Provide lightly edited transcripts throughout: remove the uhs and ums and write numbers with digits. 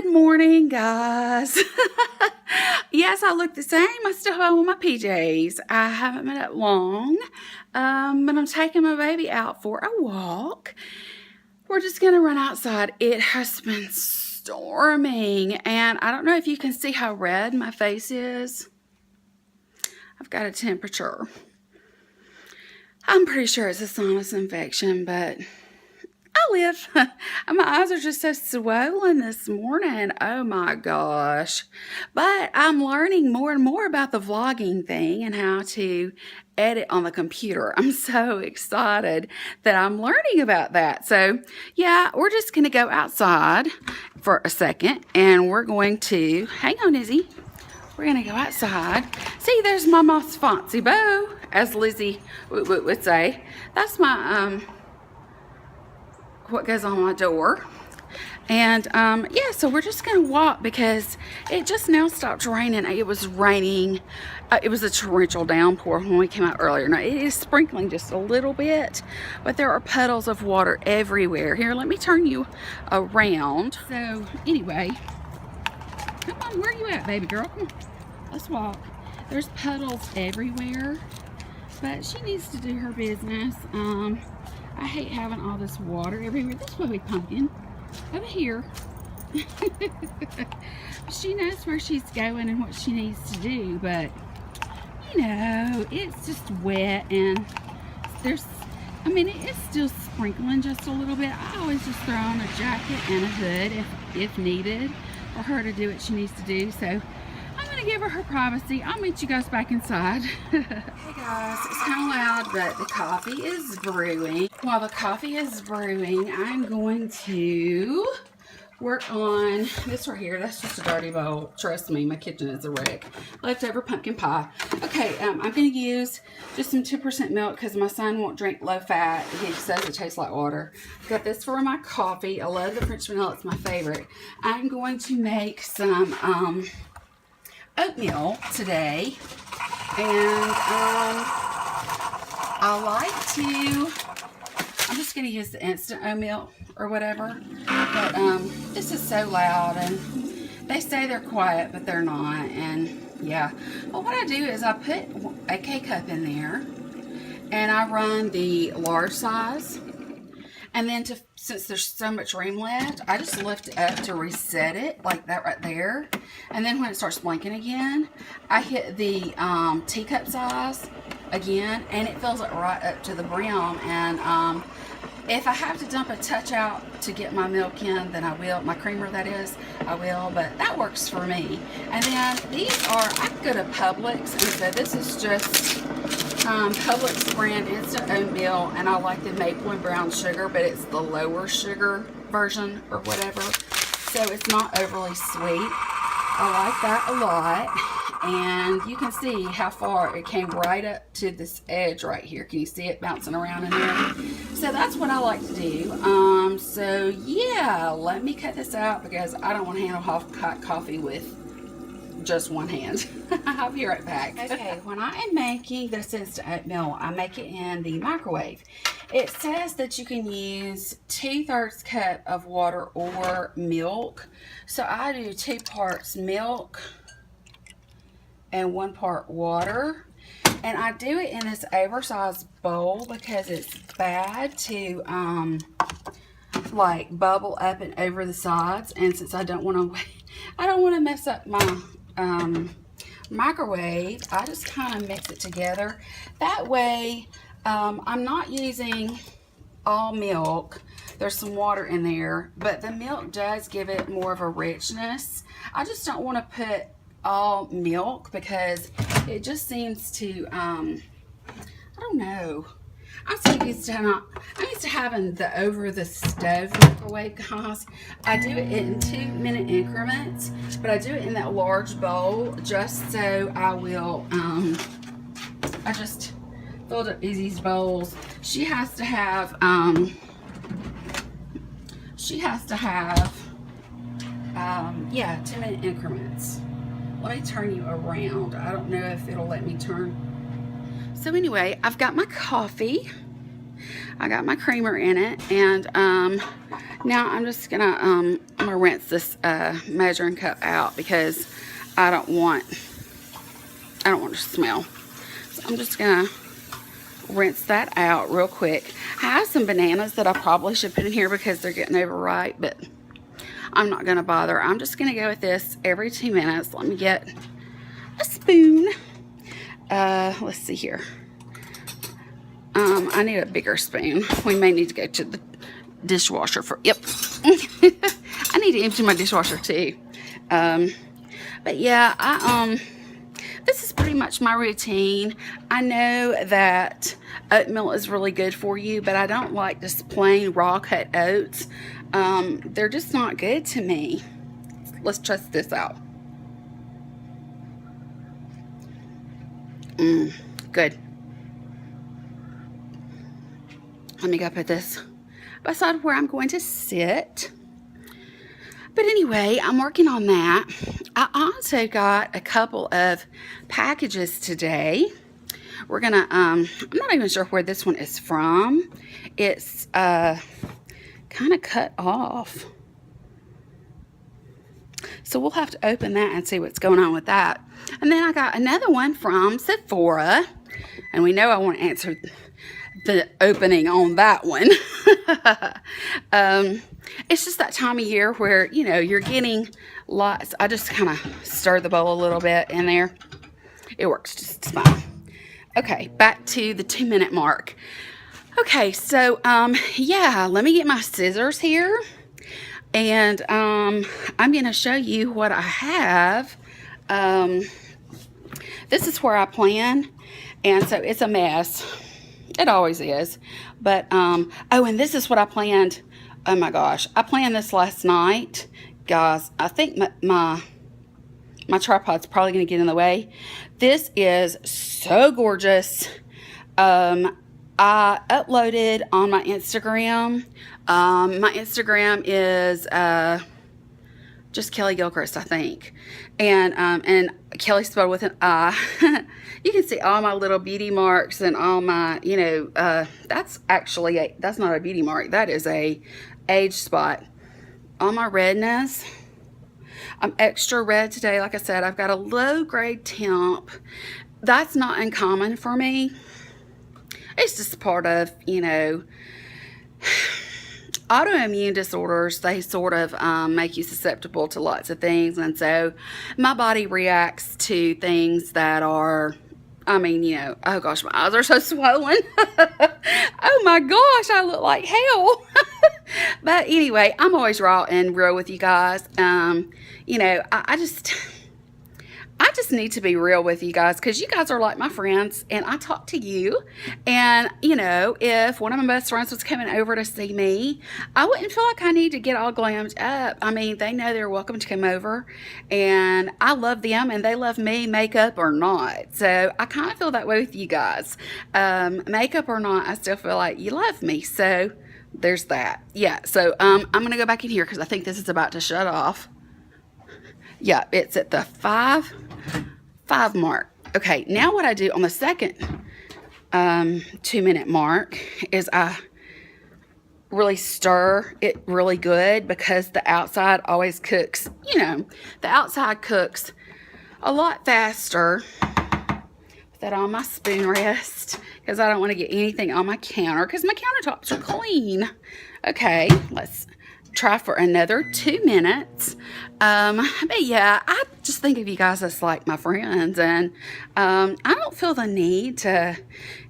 Good morning, guys. Yes, I look the same. I still have on my PJs. I haven't been up long, but I'm taking my baby out for a walk. We're just going to run outside. It has been storming, and I don't know if you can see how red my face is. I've got a temperature. I'm pretty sure it's a sinus infection, but I live. My eyes are just so swollen this morning. Oh my gosh. But I'm learning more and more about the vlogging thing and how to edit on the computer. I'm so excited that I'm learning about that. So yeah, we're just going to go outside for a second and we're going to, hang on Izzy, we're going to go outside. See, there's my most fancy bow, as Lizzie would say. That's my, what goes on my door. And yeah, so we're just gonna walk because it just now stopped raining. It was raining, it was a torrential downpour when we came out earlier. Now it is sprinkling just a little bit, but there are puddles of water everywhere. Here, let me turn you around. So anyway, come on, where are you at, baby girl? Come on, let's walk. There's puddles everywhere, but she needs to do her business. I hate having all this water everywhere. This baby pumpkin over here. She knows where she's going and what she needs to do, but you know, it's just wet and there's, I mean, it is still sprinkling just a little bit. I always just throw on a jacket and a hood if needed for her to do what she needs to do. So I'm gonna give her privacy. I'll meet you guys back inside. Hey guys, it's kind of loud, but the coffee is brewing. While the coffee is brewing, I'm going to work on this right here. That's just a dirty bowl. Trust me, my kitchen is a wreck. Leftover pumpkin pie. Okay, I'm going to use just some 2% milk because my son won't drink low fat. He says it tastes like water. Got this for my coffee. I love the French vanilla. It's my favorite. I'm going to make some oatmeal today, and I like to, I'm just going to use the instant oatmeal or whatever, but this is so loud, and they say they're quiet, but they're not, and yeah. Well, what I do is I put a K-cup in there, and I run the large size, and then since there's so much room left, I just lift it up to reset it, like that right there. And then when it starts blinking again, I hit the teacup size again, and it fills it right up to the brim. And if I have to dump a touch out to get my milk in, then I will. My creamer, that is, I will. But that works for me. And then these are, I can go to Publix, and so this is just Publix brand instant oatmeal, and I like the maple and brown sugar, but it's the lower sugar version or whatever, so it's not overly sweet. I like that a lot, and you can see how far it came right up to this edge right here. Can you see it bouncing around in there? So that's what I like to do. So yeah, let me cut this out because I don't want to handle hot coffee with just one hand. I'll be right back. Okay, when I am making this instant oatmeal, I make it in the microwave. It says that you can use 2/3 cup of water or milk. So I do 2 parts milk and 1 part water. And I do it in this oversized bowl because it's bad to like bubble up and over the sides. And since I don't want to mess up my microwave, I just kind of mix it together. That way I'm not using all milk. There's some water in there, but the milk does give it more of a richness. I just don't want to put all milk because it just seems to I don't know. I'm so used to having the over the stove microwave, guys. I do it in 2-minute increments, but I do it in that large bowl just so I will, I just filled up Izzy's bowls. She has to have, yeah, 2-minute increments. Let me turn you around. I don't know if it'll let me turn. So anyway, I've got my coffee I got my creamer in it, and now I'm just gonna I'm gonna rinse this measuring cup out because I don't want it to smell. So I'm just gonna rinse that out real quick. I have some bananas that I probably should put in here because they're getting overripe, but I'm not gonna bother. I'm just gonna go with this every 2 minutes. Let me get a spoon. Let's see here. I need a bigger spoon. We may need to go to the dishwasher for, yep. I need to empty my dishwasher too. But yeah, this is pretty much my routine. I know that oatmeal is really good for you, but I don't like just plain raw cut oats. They're just not good to me. Let's test this out. Good. Let me go put this beside where I'm going to sit. But anyway, I'm working on that. I also got a couple of packages today. We're gonna, I'm not even sure where this one is from. It's kind of cut off. So we'll have to open that and see what's going on with that. And then I got another one from Sephora. And we know I want to answer the opening on that one. It's just that time of year where, you know, you're getting lots. I just kind of stir the bowl a little bit in there. It works just fine. Okay, back to the 2-minute mark. Okay, so, yeah, let me get my scissors here. And I'm going to show you what I have. This is where I plan. And so it's a mess. It always is. But, oh, and this is what I planned. Oh my gosh. I planned this last night. Guys, I think my tripod's probably going to get in the way. This is so gorgeous. I uploaded on my Instagram. My Instagram is just Kelly Gilchrist, I think. And Kelly spelled with an I. You can see all my little beauty marks and all my, you know, that's actually, that's not a beauty mark. That is a age spot. All my redness. I'm extra red today. Like I said, I've got a low grade temp. That's not uncommon for me. It's just part of, you know, autoimmune disorders. They sort of make you susceptible to lots of things. And so my body reacts to things that are, I mean, you know, oh gosh, my eyes are so swollen. Oh my gosh, I look like hell. But anyway, I'm always raw and real with you guys. You know, I just need to be real with you guys because you guys are like my friends and I talk to you. And, you know, if one of my best friends was coming over to see me, I wouldn't feel like I need to get all glammed up. I mean, they know they're welcome to come over and I love them and they love me, makeup or not. So I kind of feel that way with you guys. Makeup or not, I still feel like you love me. So there's that. Yeah. So I'm going to go back in here because I think this is about to shut off. Yeah, it's at the 5 mark. Okay, now what I do on the second 2-minute mark is I really stir it really good because the outside always cooks, you know, the outside cooks a lot faster. Put that on my spoon rest because I don't want to get anything on my counter because my countertops are clean. Okay, let's try for another 2 minutes. But yeah, I just think of you guys as like my friends, and I don't feel the need to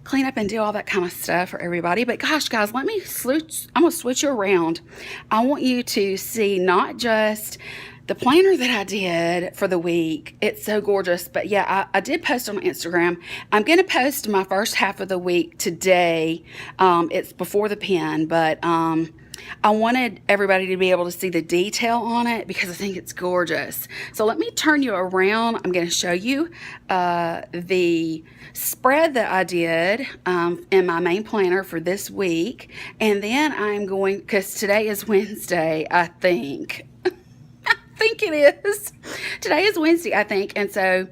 clean up and do all that kind of stuff for everybody. But gosh, guys, let me switch. I'm gonna switch you around. I want you to see not just the planner that I did for the week. It's so gorgeous. But yeah, I did post on Instagram. I'm going to post my first half of the week today. It's before the pen, but I wanted everybody to be able to see the detail on it because I think it's gorgeous. So let me turn you around. I'm going to show you the spread that I did in my main planner for this week. And then I'm going, because today is Wednesday, I think it is. Today is Wednesday, I think, and so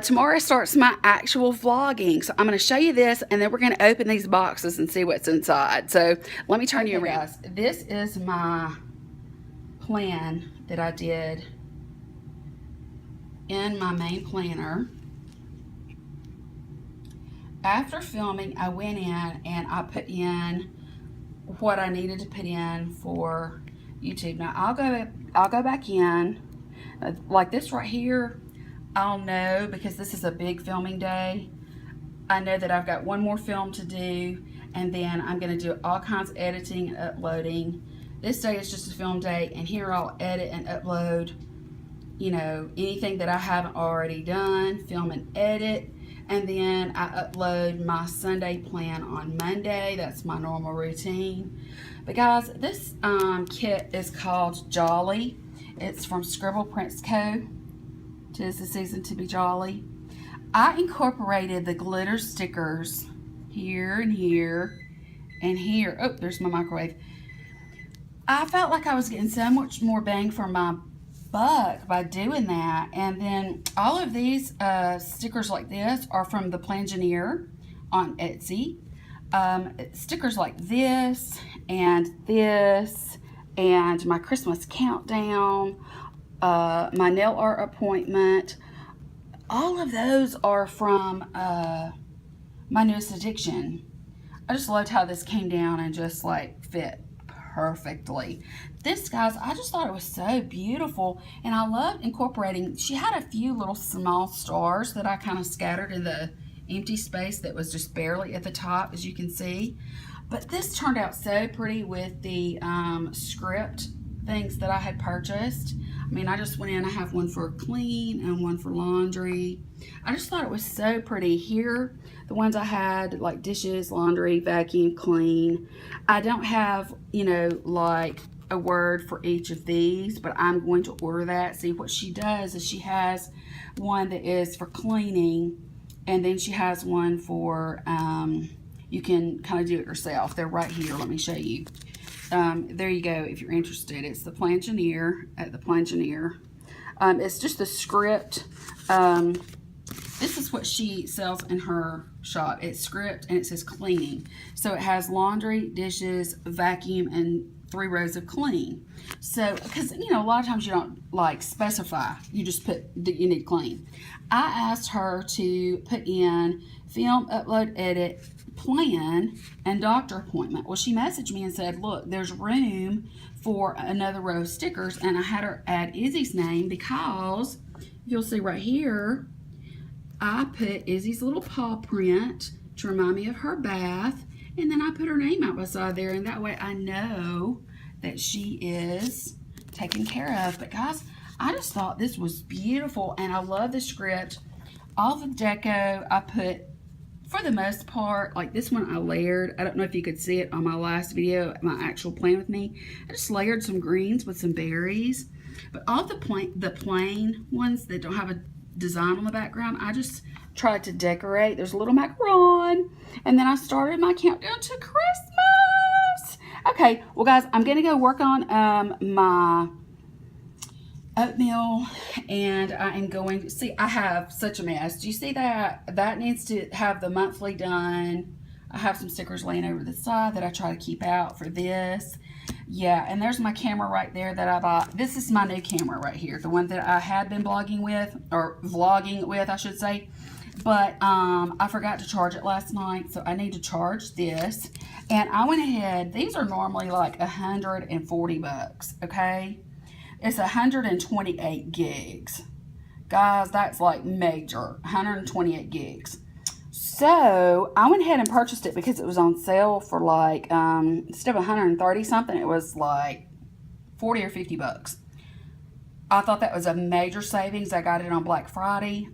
tomorrow starts my actual vlogging. So I'm going to show you this, and then we're going to open these boxes and see what's inside. So let me turn you around. Guys, this is my plan that I did in my main planner. After filming, I went in and I put in what I needed to put in for YouTube. Now I'll go back in like this right here. I'll know, because this is a big filming day, I know that I've got one more film to do, and then I'm going to do all kinds of editing and uploading. This day is just a film day, and here I'll edit and upload, you know, anything that I haven't already done, film and edit. And then I upload my Sunday plan on Monday. That's my normal routine. But guys, this kit is called Jolly. It's from Scribble Prints Co. 'Tis the season to be jolly. I incorporated the glitter stickers here and here and here. Oh, there's my microwave. I felt like I was getting so much more bang for my buck by doing that. And then all of these stickers like this are from the Plangineer on Etsy. Stickers like this and my Christmas countdown, my nail art appointment, all of those are from my newest addiction. I just loved how this came down and just like fit perfectly. This, guys, I just thought it was so beautiful, and I loved incorporating. She had a few little small stars that I kind of scattered in the empty space that was just barely at the top, as you can see. But this turned out so pretty with the script things that I had purchased. I mean, I just went in. I have one for clean and one for laundry. I just thought it was so pretty. Here, the ones I had, like dishes, laundry, vacuum, clean. I don't have, you know, like a word for each of these, but I'm going to order that. See, what she does is she has one that is for cleaning, and then she has one for, you can kind of do it yourself. They're right here. Let me show you. There you go, if you're interested. It's the Plangineer, at the Plangineer. It's just a script. This is what she sells in her shop. It's script, and it says cleaning. So it has laundry, dishes, vacuum, and 3 rows of clean. So, because, you know, a lot of times you don't, like, specify. You just put that you need clean. I asked her to put in film, upload, edit, plan, and doctor appointment. Well, she messaged me and said, look, there's room for another row of stickers, and I had her add Izzy's name because you'll see right here, I put Izzy's little paw print to remind me of her bath, and then I put her name out beside there, and that way I know that she is taken care of. But guys, I just thought this was beautiful, and I love the script. All the deco I put, for the most part, like this one I layered. I don't know if you could see it on my last video, my actual plan with me. I just layered some greens with some berries. But all the plain ones that don't have a design on the background, I just tried to decorate. There's a little macaron, and then I started my countdown to Christmas. Okay, well guys, I'm gonna go work on my oatmeal, and I am going to see, I have such a mess. Do you see that? That needs to have the monthly done. I have some stickers laying over the side that I try to keep out for this. Yeah, and there's my camera right there that I bought. This is my new camera right here, the one that I had been vlogging with, I should say. But I forgot to charge it last night, so I need to charge this. And I went ahead, these are normally like 140 bucks, okay? It's 128 gigs. Guys, that's like major, 128 gigs. So I went ahead and purchased it because it was on sale for like, instead of 130 something, it was like 40 or 50 bucks. I thought that was a major savings. I got it on Black Friday.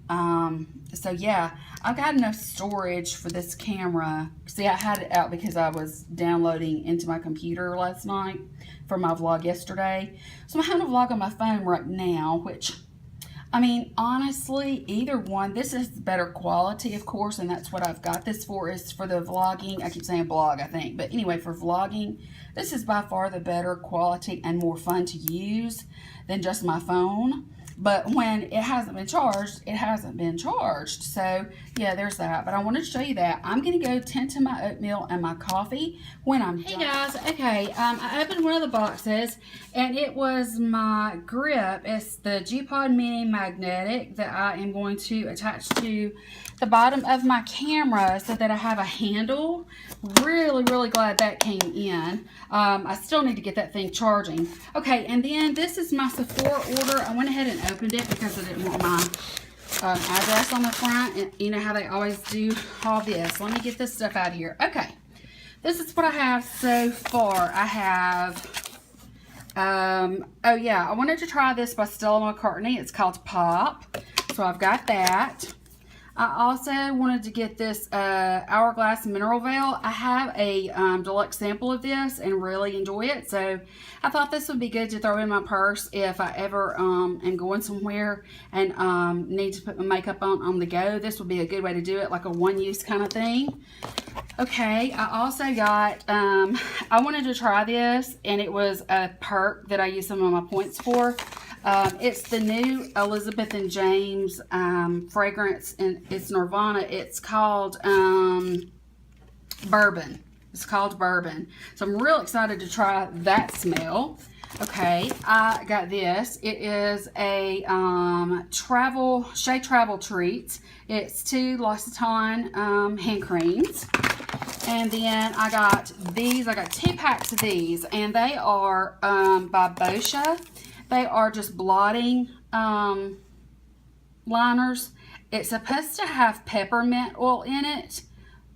So yeah, I got enough storage for this camera. See, I had it out because I was downloading into my computer last night for my vlog yesterday. So I'm having a vlog on my phone right now, which, I mean, honestly, either one. This is better quality, of course, and that's what I've got this for, is for the vlogging. I keep saying blog, I think. But anyway, for vlogging, this is by far the better quality and more fun to use than just my phone. But when it hasn't been charged, it hasn't been charged. So, yeah, there's that. But I wanted to show you that. I'm going to go tend to my oatmeal and my coffee when I'm done. Hey, guys. Okay, I opened one of the boxes, and it was my grip. It's the G-Pod Mini Magnetic that I am going to attach to the bottom of my camera so that I have a handle. Really, really glad that came in. I still need to get that thing charging. Okay, and then this is my Sephora order. I went ahead and opened it because I didn't want my address on the front. And you know how they always do all this. Let me get this stuff out of here. Okay, this is what I have so far. I have, oh yeah, I wanted to try this by Stella McCartney. It's called Pop. So I've got that. I also wanted to get this Hourglass Mineral Veil. I have a deluxe sample of this and really enjoy it. So I thought this would be good to throw in my purse if I ever am going somewhere and need to put my makeup on the go. This would be a good way to do it, like a one-use kind of thing. Okay, I also got, I wanted to try this, and it was a perk that I used some of my points for. It's the new Elizabeth and James fragrance, and it's Nirvana. It's called Bourbon. It's called Bourbon. So I'm real excited to try that smell. Okay, I got this. It is a Shea Travel Treats. It's 2 L'Occitane hand creams. And then I got these. I got 2 packs of these, and they are by Boscia. They are just blotting liners. It's supposed to have peppermint oil in it.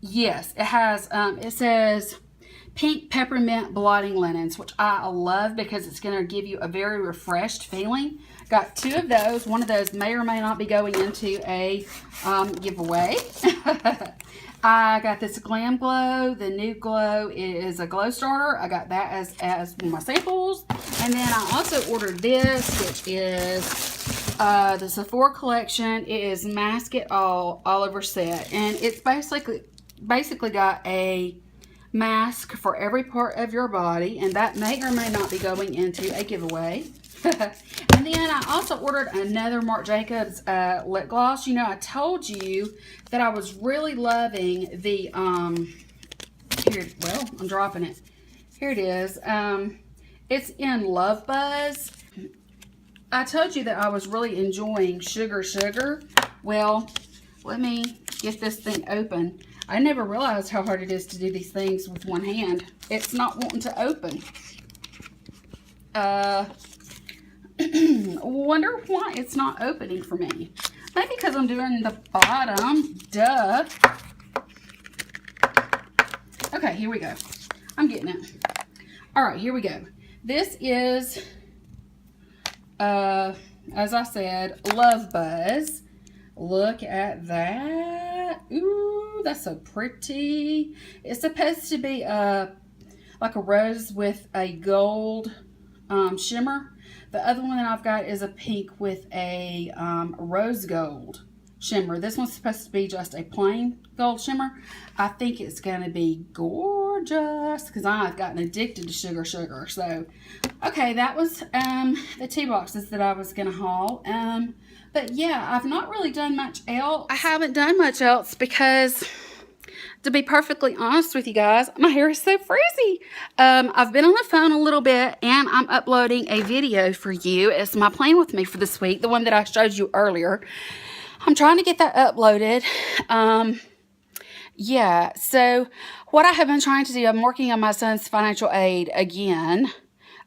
Yes, it has. It says pink peppermint blotting linens, which I love because it's going to give you a very refreshed feeling. Got 2 of those. One of those may or may not be going into a giveaway. I got this Glam Glow. The new glow is a glow starter. I got that as one of my samples. And then I also ordered this, which is the Sephora collection. It is Mask It All over set. And it's basically got a mask for every part of your body. And that may or may not be going into a giveaway. And then I also ordered another Marc Jacobs lip gloss. You know, I told you that I was really loving the, here, well, I'm dropping it. Here it is. It's in Love Buzz. I told you that I was really enjoying Sugar Sugar. Well, let me get this thing open. I never realized how hard it is to do these things with one hand. It's not wanting to open. Wonder why it's not opening for me. Maybe because I'm doing the bottom. Duh. Okay, here we go. I'm getting it. All right, here we go. This is, as I said, Love Buzz. Look at that. Ooh, that's so pretty. It's supposed to be like a rose with a gold shimmer. The other one that I've got is a pink with a rose gold shimmer. This one's supposed to be just a plain gold shimmer. I think it's going to be gorgeous because I've gotten addicted to Sugar Sugar. So, okay, that was the 2 boxes that I was going to haul. But yeah, I've not really done much else. I haven't done much else because, to be perfectly honest with you guys, my hair is so frizzy. I've been on the phone a little bit, and I'm uploading a video for you. It's my plan with me for this week, the one that I showed you earlier. I'm trying to get that uploaded. Yeah, so what I have been trying to do, I'm working on my son's financial aid again.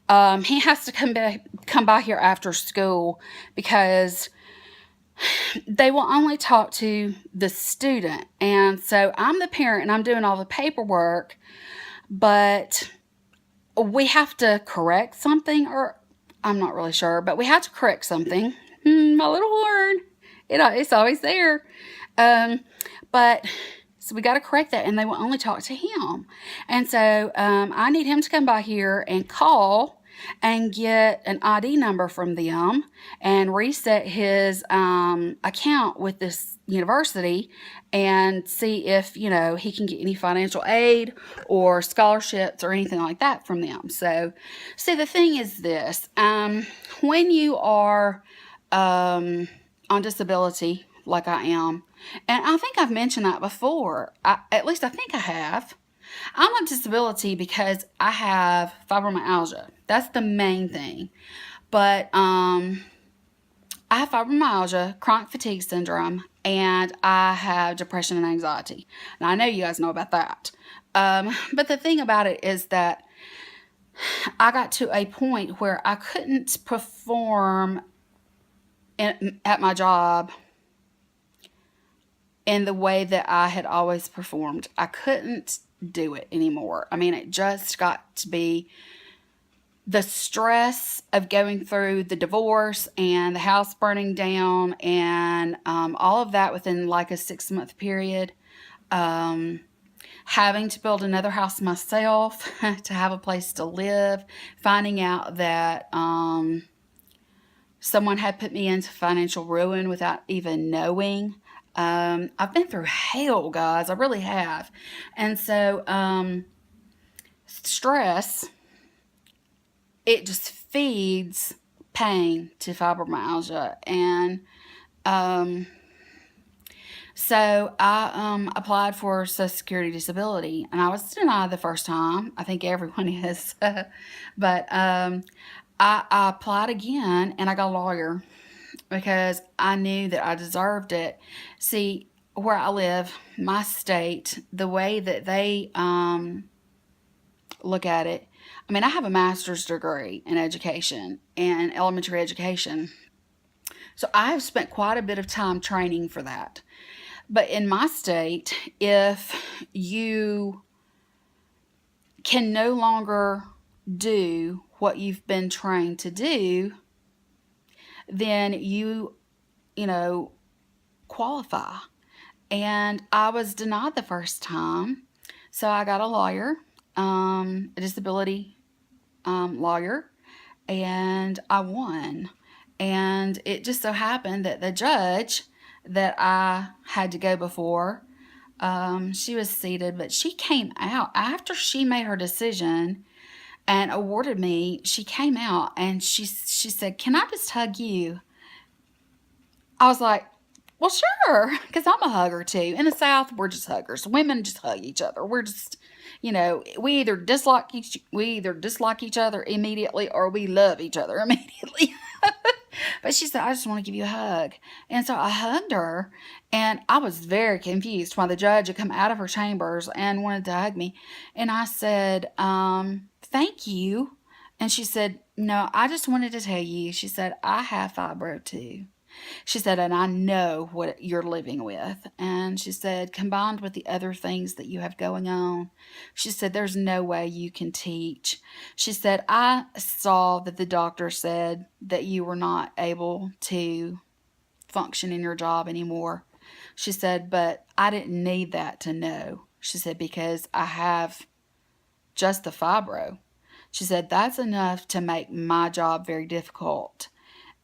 He has to come by here after school because they will only talk to the student. And so I'm the parent and I'm doing all the paperwork, but we have to correct something, or I'm not really sure, but we have to correct something. My little horn, it's always there. But so we got to correct that, and they will only talk to him. And so I need him to come by here and call and get an ID number from them and reset his account with this university and see if, you know, he can get any financial aid or scholarships or anything like that from them. So, see, the thing is this, when you are on disability like I am. And I think I've mentioned that before. At least I think I have. I'm on disability because I have fibromyalgia. That's the main thing. But I have fibromyalgia, chronic fatigue syndrome, and I have depression and anxiety. And I know you guys know about that. But the thing about it is that I got to a point where I couldn't perform at my job in the way that I had always performed. I couldn't do it anymore. I mean, it just got to be the stress of going through the divorce and the house burning down and all of that within like a 6-month period. Having to build another house myself to have a place to live, finding out that someone had put me into financial ruin without even knowing. I've been through hell, guys. I really have. And so stress, it just feeds pain to fibromyalgia. And so I applied for Social Security disability, and I was denied the first time. I think everyone is. But I applied again, and I got a lawyer because I knew that I deserved it. See, where I live, my state, the way that they look at it, I mean, I have a master's degree in education and elementary education. So I have spent quite a bit of time training for that. But in my state, if you can no longer do what you've been trained to do, then you qualify. And I was denied the first time. So I got a lawyer, a disability lawyer, and I won. And it just so happened that the judge that I had to go before, she was seated, but she came out after she made her decision and awarded me. She came out and she said, "Can I just hug you?" I was like, "Well, sure," because I'm a hugger too. In the South, we're just huggers. Women just hug each other. We're just, we either dislike each other immediately or we love each other immediately. But she said, "I just want to give you a hug." And so I hugged her, and I was very confused when the judge had come out of her chambers and wanted to hug me. And I said, "Thank you." And she said, "No, I just wanted to tell you," she said, "I have fibro too." She said, "And I know what you're living with." And she said, "Combined with the other things that you have going on," she said, "there's no way you can teach." She said, "I saw that the doctor said that you were not able to function in your job anymore." She said, "But I didn't need that to know." She said, "Because I have just the fibro." She said, "That's enough to make my job very difficult."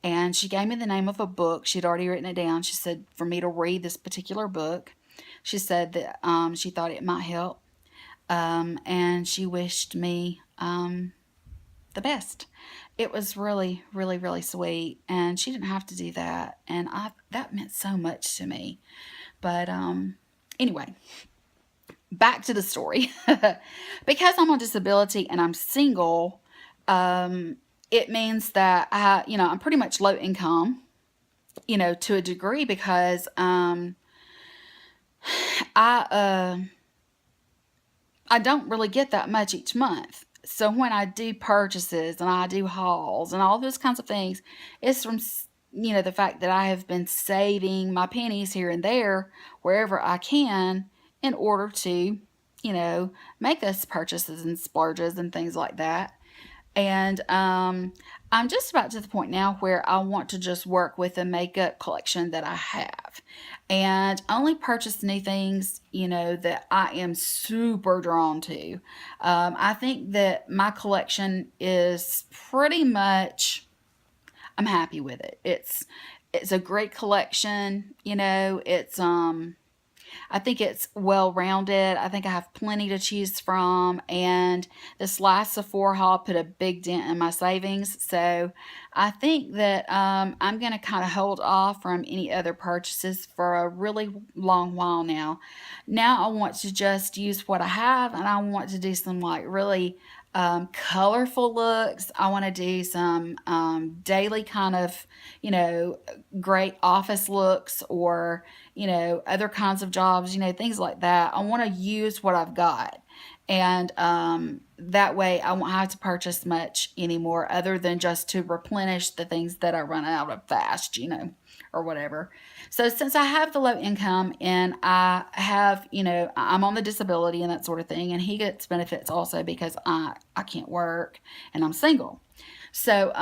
And she gave me the name of a book. She'd already written it down. She said for me to read this particular book. She said that she thought it might help. And she wished me the best. It was really, really, really sweet. And she didn't have to do that. And that meant so much to me. But anyway, back to the story. Because I'm on disability and I'm single, it means that I'm pretty much low income, to a degree, because I don't really get that much each month. So when I do purchases and I do hauls and all those kinds of things, it's from the fact that I have been saving my pennies here and there wherever I can in order to make those purchases and splurges and things like that. And I'm just about to the point now where I want to just work with the makeup collection that I have and only purchase new things, that I am super drawn to. I think that my collection is pretty much, I'm happy with it. It's a great collection, it's I think it's well-rounded. I think I have plenty to choose from, and this last Sephora haul put a big dent in my savings, so I think that I'm going to kind of hold off from any other purchases for a really long while now. Now I want to just use what I have, and I want to do some like really colorful looks. I want to do some daily kind of, great office looks, or, other kinds of jobs, things like that. I want to use what I've got. And that way I won't have to purchase much anymore other than just to replenish the things that I run out of fast, or whatever. So since I have the low income, and I have, I'm on the disability and that sort of thing, and he gets benefits also because I can't work and I'm single. So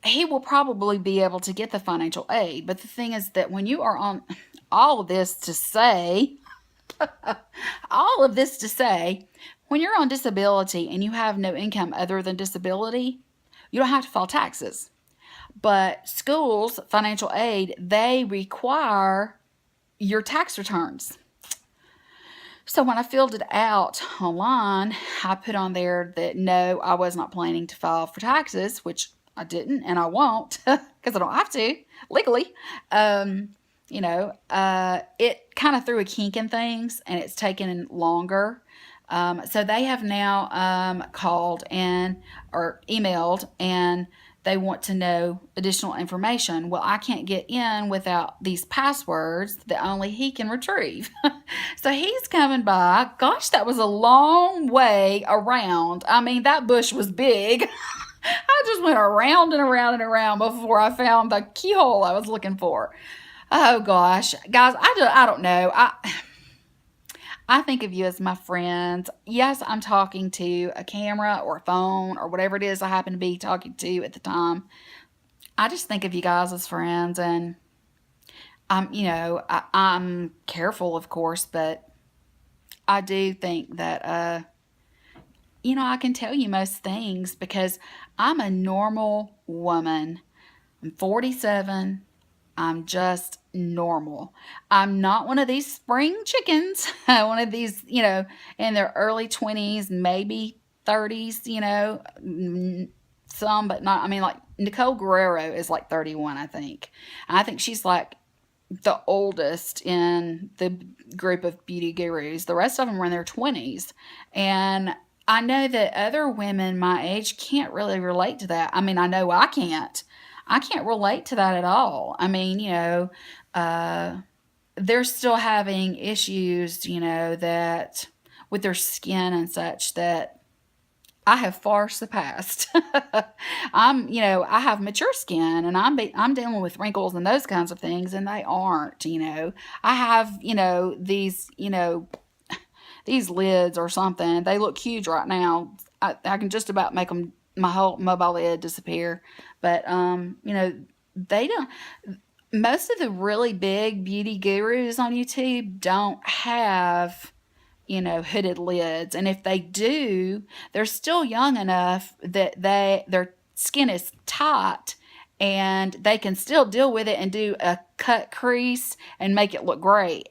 he will probably be able to get the financial aid. But the thing is that when you are on all of this to say, all of this to say, when you're on disability and you have no income other than disability, you don't have to file taxes. But schools, financial aid, they require your tax returns. So when I filled it out online, I put on there that no, I was not planning to file for taxes, which I didn't, and I won't because I don't have to legally. It kind of threw a kink in things, and it's taken longer. So they have now called or emailed, and they want to know additional information. Well, I can't get in without these passwords that only he can retrieve. So he's coming by. Gosh, that was a long way around. I mean, that bush was big. I just went around and around and around before I found the keyhole I was looking for. Oh gosh, guys, I don't know. I think of you as my friends. Yes, I'm talking to a camera or a phone or whatever it is I happen to be talking to at the time. I just think of you guys as friends, and I'm careful, of course, but I do think that I can tell you most things because I'm a normal woman. I'm 47. I'm just normal. I'm not one of these spring chickens, one of these, in their early 20s, maybe 30s, some, but not. I mean, like Nicole Guerrero is like 31, I think. I think she's like the oldest in the group of beauty gurus. The rest of them are in their 20s. And I know that other women my age can't really relate to that. I mean, I know I can't. I can't relate to that at all. I mean, they're still having issues, that with their skin and such that I have far surpassed. I have mature skin, and I'm dealing with wrinkles and those kinds of things, and they aren't, I have, these lids or something. They look huge right now. I can just about make them, my whole mobile lid disappear. But, they don't, most of the really big beauty gurus on YouTube don't have, hooded lids. And if they do, they're still young enough that their skin is tight and they can still deal with it and do a cut crease and make it look great.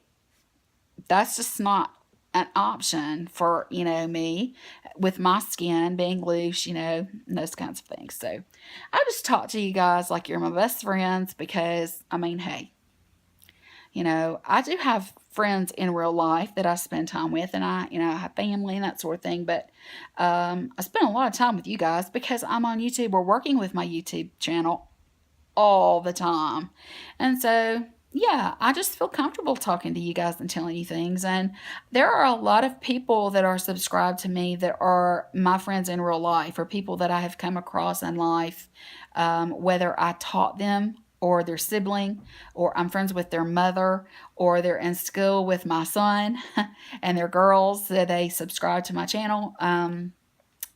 That's just not an option for, me with my skin being loose, and those kinds of things. So I just talk to you guys like you're my best friends because, I mean, hey, I do have friends in real life that I spend time with, and I have family and that sort of thing, but I spend a lot of time with you guys because I'm on YouTube or working with my YouTube channel all the time. And so yeah, I just feel comfortable talking to you guys and telling you things. And there are a lot of people that are subscribed to me that are my friends in real life, or people that I have come across in life, whether I taught them or their sibling, or I'm friends with their mother, or they're in school with my son and their girls, that they subscribe to my channel.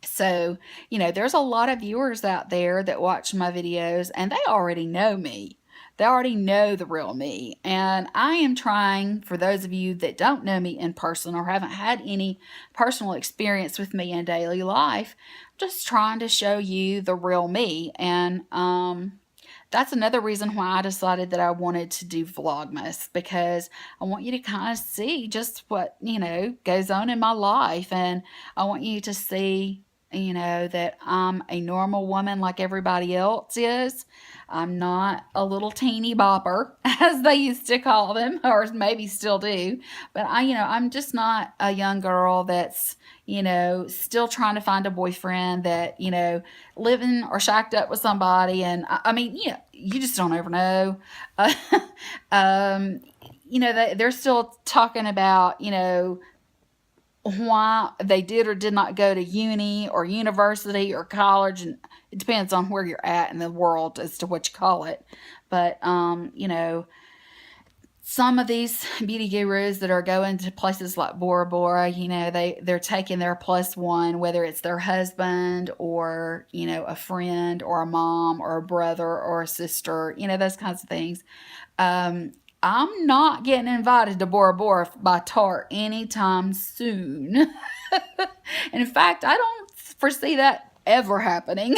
So, there's a lot of viewers out there that watch my videos, and they already know me. They already know the real me. And I am trying, for those of you that don't know me in person or haven't had any personal experience with me in daily life, just trying to show you the real me. And that's another reason why I decided that I wanted to do Vlogmas, because I want you to kind of see just what, goes on in my life. And I want you to see, that I'm a normal woman like everybody else is. I'm not a little teeny bopper, as they used to call them, or maybe still do. But I'm just not a young girl that's, still trying to find a boyfriend, that, living or shacked up with somebody. And I mean, you just don't ever know. Uh, they're still talking about, why they did or did not go to uni or university or college. And it depends on where you're at in the world as to what you call it. But, some of these beauty gurus that are going to places like Bora Bora, they're taking their plus one, whether it's their husband or, a friend or a mom or a brother or a sister, those kinds of things. I'm not getting invited to Bora Bora by Tarte anytime soon. And in fact, I don't foresee that ever happening.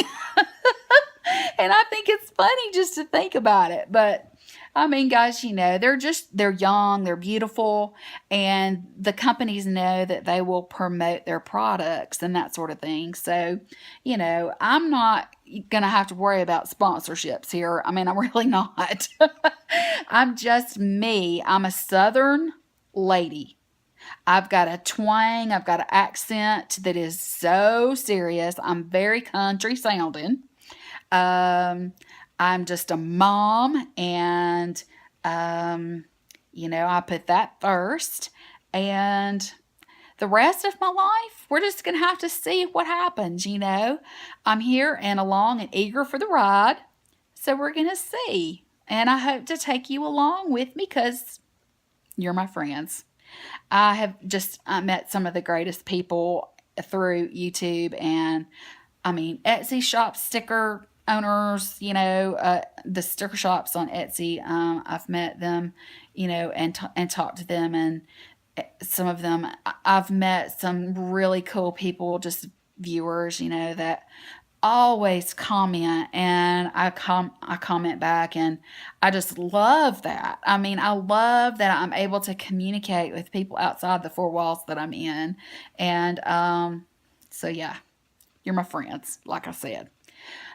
And I think it's funny just to think about it. But I mean, guys, they're young, they're beautiful, and the companies know that they will promote their products and that sort of thing. So, I'm not going to have to worry about sponsorships here. I mean, I'm really not. I'm just me. I'm a Southern lady. I've got a twang, I've got an accent that is so serious. I'm very country sounding. I'm just a mom, and, I put that first, and the rest of my life, we're just going to have to see what happens, I'm here and along and eager for the ride, so we're going to see, and I hope to take you along with me, because you're my friends. I have just met some of the greatest people through YouTube, and, Etsy shop sticker owners, the sticker shops on Etsy. I've met them, and talked to them, and some of them, I've met some really cool people, just viewers, that always comment, and I comment back, and I just love that. I love that I'm able to communicate with people outside the four walls that I'm in. And so yeah, you're my friends, like I said.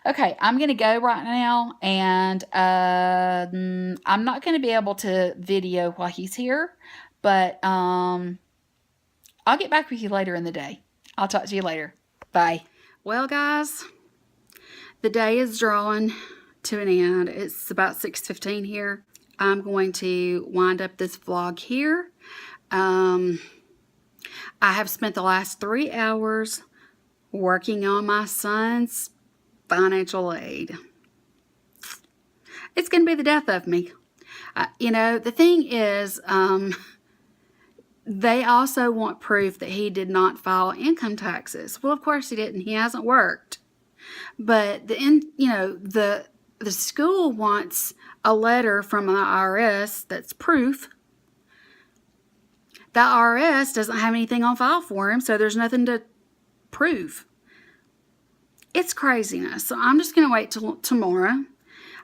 Okay, I'm going to go right now, and I'm not going to be able to video while he's here, but I'll get back with you later in the day. I'll talk to you later. Bye. Well, guys, the day is drawing to an end. It's about 6:15 here. I'm going to wind up this vlog here. I have spent the last 3 hours working on my son's financial aid. It's going to be the death of me. The thing is, they also want proof that he did not file income taxes. Well, of course he didn't. He hasn't worked. But the school wants a letter from the IRS that's proof. The IRS doesn't have anything on file for him, so there's nothing to prove. It's craziness. So I'm just going to wait till tomorrow.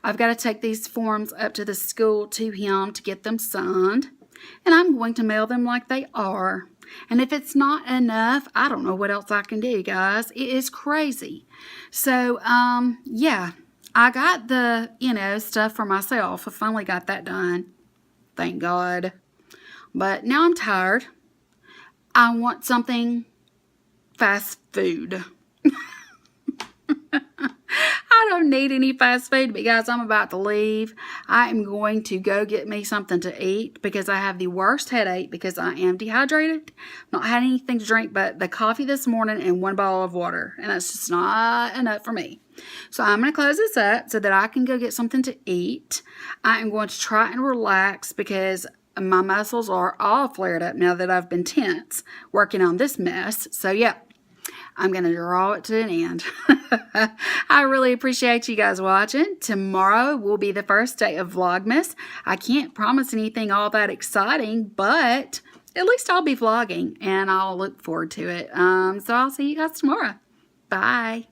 I've got to take these forms up to the school to him to get them signed. And I'm going to mail them like they are. And if it's not enough, I don't know what else I can do, guys. It is crazy. So, yeah. I got the, stuff for myself. I finally got that done. Thank God. But now I'm tired. I want something fast food. I don't need any fast food, but guys, I'm about to leave. I am going to go get me something to eat because I have the worst headache because I am dehydrated. Not had anything to drink but the coffee this morning and 1 bottle of water, and that's just not enough for me. So I'm going to close this up so that I can go get something to eat. I am going to try and relax because my muscles are all flared up now that I've been tense working on this mess. So yeah. I'm going to draw it to an end. I really appreciate you guys watching. Tomorrow will be the first day of Vlogmas. I can't promise anything all that exciting, but at least I'll be vlogging, and I'll look forward to it. So I'll see you guys tomorrow. Bye.